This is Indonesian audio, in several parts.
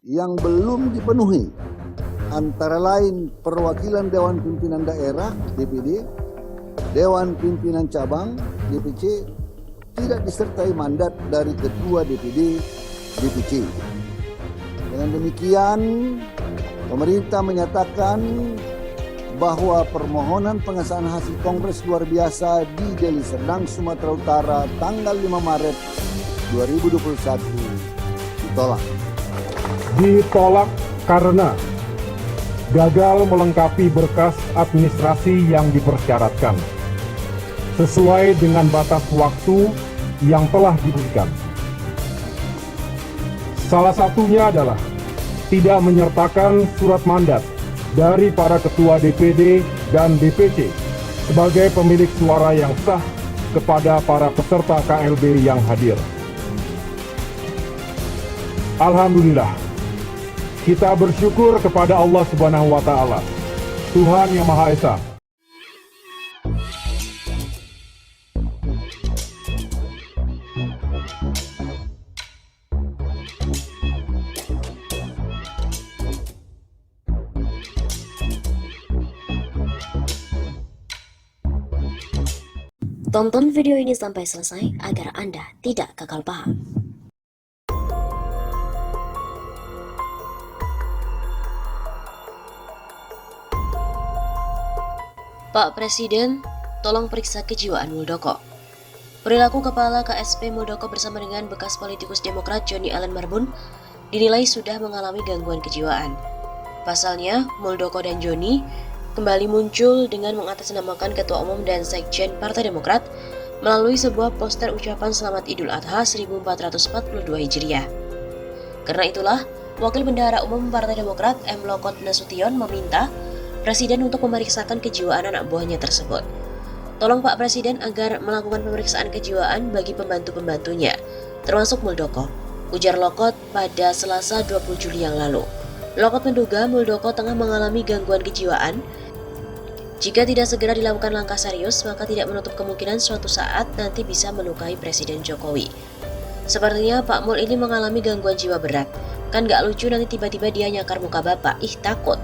yang belum dipenuhi, antara lain perwakilan Dewan Pimpinan Daerah (DPD), Dewan Pimpinan Cabang (DPC), tidak disertai mandat dari Ketua DPD (DPC). Dengan demikian, pemerintah menyatakan bahwa permohonan pengesahan hasil Kongres Luar Biasa di Deli Serdang, Sumatera Utara tanggal 5 Maret 2021 ditolak. Ditolak karena gagal melengkapi berkas administrasi yang dipersyaratkan sesuai dengan batas waktu yang telah diberikan. Salah satunya adalah tidak menyertakan surat mandat dari para ketua DPD dan DPC sebagai pemilik suara yang sah kepada para peserta KLB yang hadir. Alhamdulillah, kita bersyukur kepada Allah Subhanahu wa Ta'ala, Tuhan yang Maha Esa. Tonton video ini sampai selesai agar Anda tidak gagal paham. Pak Presiden, tolong periksa kejiwaan Muldoko. Perilaku Kepala KSP Muldoko bersama dengan bekas politikus Demokrat Joni Allen Marbun dinilai sudah mengalami gangguan kejiwaan. Pasalnya, Muldoko dan Joni kembali muncul dengan mengatasnamakan Ketua Umum dan Sekjen Partai Demokrat melalui sebuah poster ucapan Selamat Idul Adha 1442 Hijriah. Karena itulah, Wakil Bendahara Umum Partai Demokrat M. Lokot Nasution meminta Presiden untuk memeriksakan kejiwaan anak buahnya tersebut. Tolong Pak Presiden agar melakukan pemeriksaan kejiwaan bagi pembantu-pembantunya, termasuk Muldoko, ujar Lokot pada Selasa 20 Juli yang lalu. Lokot menduga Muldoko tengah mengalami gangguan kejiwaan. Jika tidak segera dilakukan langkah serius, maka tidak menutup kemungkinan suatu saat nanti bisa melukai Presiden Jokowi. Sepertinya Pak Mul ini mengalami gangguan jiwa berat. Kan gak lucu nanti tiba-tiba dia nyakar muka Bapak, takut.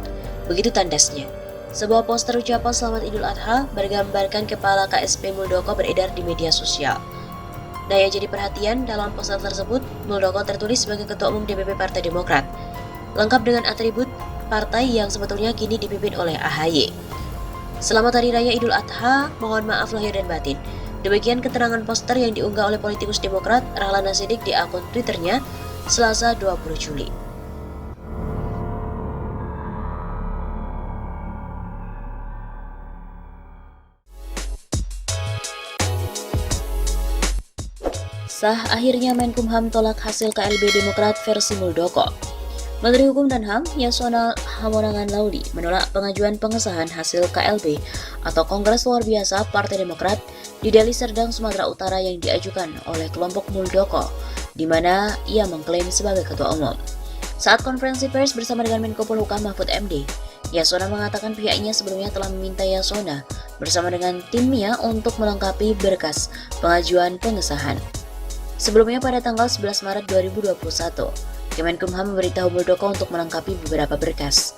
Begitu tandasnya. Sebuah poster ucapan Selamat Idul Adha bergambarkan Kepala KSP Muldoko beredar di media sosial. Nah, yang jadi perhatian dalam poster tersebut, Muldoko tertulis sebagai Ketua Umum DPP Partai Demokrat, lengkap dengan atribut partai yang sebetulnya kini dipimpin oleh AHY. Selamat Hari Raya Idul Adha, mohon maaf lahir dan batin. Demikian keterangan poster yang diunggah oleh politikus Demokrat Rahlana Sidik di akun Twitternya Selasa 20 Juli. Sah akhirnya Menkumham tolak hasil KLB Demokrat versi Muldoko. Menteri Hukum dan HAM Yasona Hamonangan Lauli menolak pengajuan pengesahan hasil KLB atau Kongres Luar Biasa Partai Demokrat di Deli Serdang, Sumatera Utara yang diajukan oleh kelompok Muldoko, di mana ia mengklaim sebagai Ketua Umum. Saat konferensi pers bersama dengan Menko Polhukam Mahfud MD, Yasona mengatakan pihaknya sebelumnya telah meminta Yasona bersama dengan timnya untuk melengkapi berkas pengajuan pengesahan. Sebelumnya pada tanggal 11 Maret 2021, Kemenkumham memberitahu Muldoko untuk melengkapi beberapa berkas.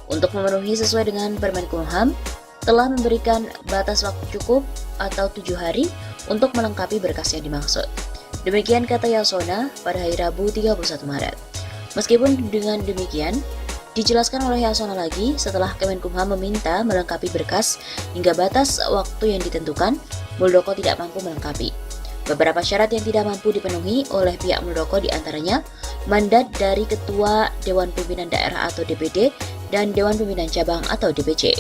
Untuk memenuhi sesuai dengan Permenkumham, telah memberikan batas waktu cukup atau 7 hari untuk melengkapi berkas yang dimaksud. Demikian kata Yasona pada hari Rabu 31 Maret. Meskipun dengan demikian, dijelaskan oleh Yasona lagi setelah Kemenkumham meminta melengkapi berkas hingga batas waktu yang ditentukan, Muldoko tidak mampu melengkapi. Beberapa syarat yang tidak mampu dipenuhi oleh pihak Muldoko diantaranya mandat dari Ketua Dewan Pimpinan Daerah atau DPD dan Dewan Pimpinan Cabang atau DPC.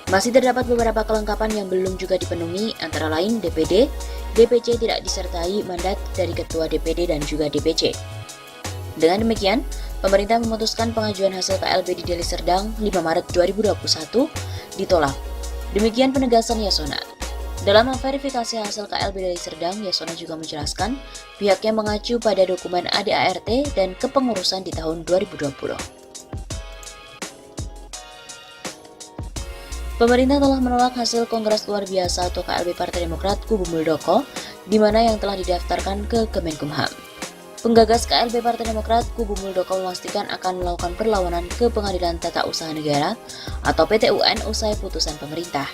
Masih terdapat beberapa kelengkapan yang belum juga dipenuhi, antara lain DPD, DPC tidak disertai mandat dari Ketua DPD dan juga DPC. Dengan demikian, pemerintah memutuskan pengajuan hasil KLB di Deli Serdang 5 Maret 2021 ditolak. Demikian penegasan Yasona. Dalam memverifikasi hasil KLB Deli Serdang, Yasona juga menjelaskan pihaknya mengacu pada dokumen ADART dan kepengurusan di tahun 2020. Pemerintah telah menolak hasil Kongres Luar Biasa atau KLB Partai Demokrat kubu Muldoko, di mana yang telah didaftarkan ke Kemenkumham. Penggagas KLB Partai Demokrat, Kubu Muldoko memastikan akan melakukan perlawanan ke Pengadilan Tata Usaha Negara atau PT-UN usai putusan pemerintah.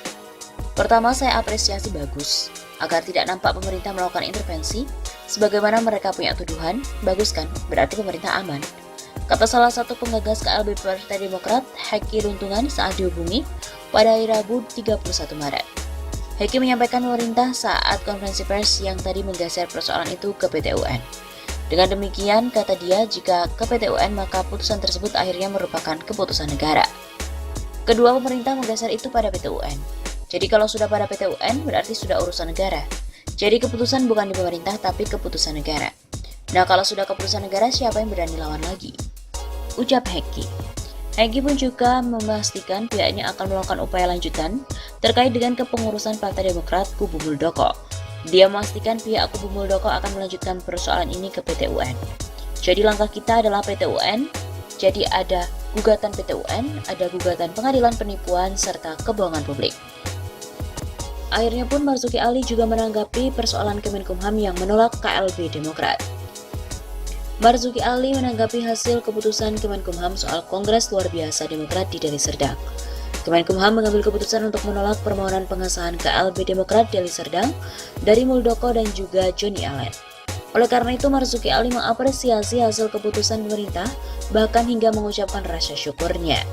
Pertama, saya apresiasi bagus, agar tidak nampak pemerintah melakukan intervensi, sebagaimana mereka punya tuduhan, bagus kan, berarti pemerintah aman. Kata salah satu penggagas KLB Partai Demokrat, Heki Luntungan saat dihubungi pada hari Rabu 31 Maret. Heki menyampaikan pemerintah saat konferensi pers yang tadi menggeser persoalan itu ke PT-UN. Dengan demikian, kata dia, jika ke PT-UN maka putusan tersebut akhirnya merupakan keputusan negara. Kedua, pemerintah menggeser itu pada PT-UN. Jadi kalau sudah pada PT-UN berarti sudah urusan negara. Jadi keputusan bukan di pemerintah tapi keputusan negara. Nah, kalau sudah keputusan negara, siapa yang berani lawan lagi? Ucap Heki. Heki pun juga memastikan pihaknya akan melakukan upaya lanjutan terkait dengan kepengurusan Partai Demokrat Kubu Muldoko. Dia memastikan pihak Kubu Muldoko akan melanjutkan persoalan ini ke PT-UN. Jadi langkah kita adalah PT-UN, jadi ada gugatan PT-UN, ada gugatan pengadilan penipuan, serta kebohongan publik. Akhirnya pun Marzuki Ali juga menanggapi persoalan Kemenkumham yang menolak KLB Demokrat. Marzuki Ali menanggapi hasil keputusan Kemenkumham soal Kongres Luar Biasa Demokrat di Deli Serdang. Kemenkumham mengambil keputusan untuk menolak permohonan pengesahan KLB Demokrat Deli Serdang dari Muldoko dan juga Johnny Allen. Oleh karena itu, Marzuki Ali mengapresiasi hasil keputusan pemerintah, bahkan hingga mengucapkan rasa syukurnya.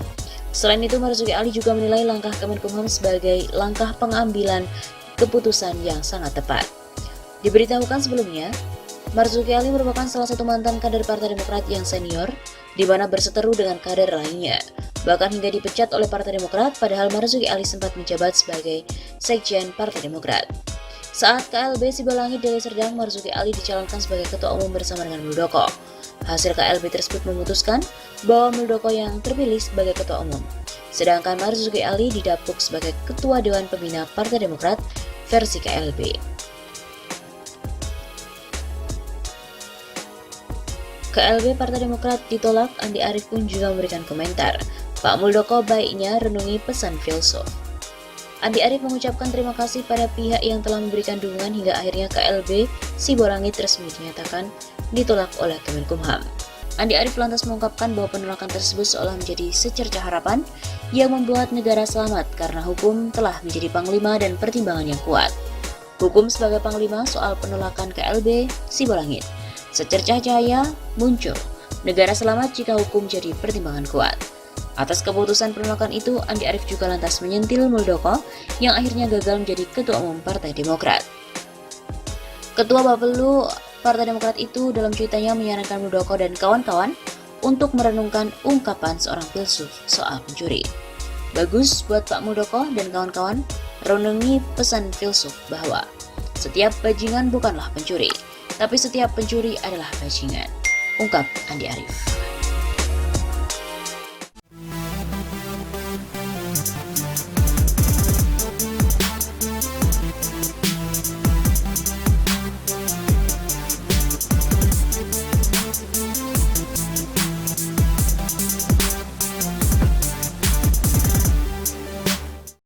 Selain itu, Marzuki Ali juga menilai langkah Kemenkumham sebagai langkah pengambilan keputusan yang sangat tepat. Diberitahukan sebelumnya, Marzuki Ali merupakan salah satu mantan kader Partai Demokrat yang senior, di mana berseteru dengan kader lainnya. Bahkan hingga dipecat oleh Partai Demokrat, padahal Marzuki Ali sempat menjabat sebagai Sekjen Partai Demokrat. Saat KLB Sibolangit Deli Serdang, Marzuki Ali dicalonkan sebagai Ketua Umum bersama dengan Muldoko. Hasil KLB tersebut memutuskan bahwa Muldoko yang terpilih sebagai Ketua Umum, sedangkan Marzuki Ali didapuk sebagai Ketua Dewan Pembina Partai Demokrat versi KLB. KLB Partai Demokrat ditolak, Andi Arief pun juga memberikan komentar. Pak Muldoko baiknya renungi pesan filsuf. Andi Arief mengucapkan terima kasih pada pihak yang telah memberikan dukungan hingga akhirnya KLB Sibolangit resmi dinyatakan ditolak oleh Kemenkumham. Andi Arief lantas mengungkapkan bahwa penolakan tersebut seolah menjadi secercah harapan yang membuat negara selamat karena hukum telah menjadi panglima dan pertimbangan yang kuat. Hukum sebagai panglima soal penolakan KLB Sibolangit. Secercah cahaya muncul. Negara selamat jika hukum jadi pertimbangan kuat. Atas keputusan penolakan itu, Andi Arief juga lantas menyentil Muldoko yang akhirnya gagal menjadi Ketua Umum Partai Demokrat. Ketua Bapelu Partai Demokrat itu dalam cuitannya menyarankan Muldoko dan kawan-kawan untuk merenungkan ungkapan seorang filsuf soal pencuri. Bagus buat Pak Muldoko dan kawan-kawan renungi pesan filsuf bahwa setiap bajingan bukanlah pencuri, tapi setiap pencuri adalah bajingan, ungkap Andi Arief.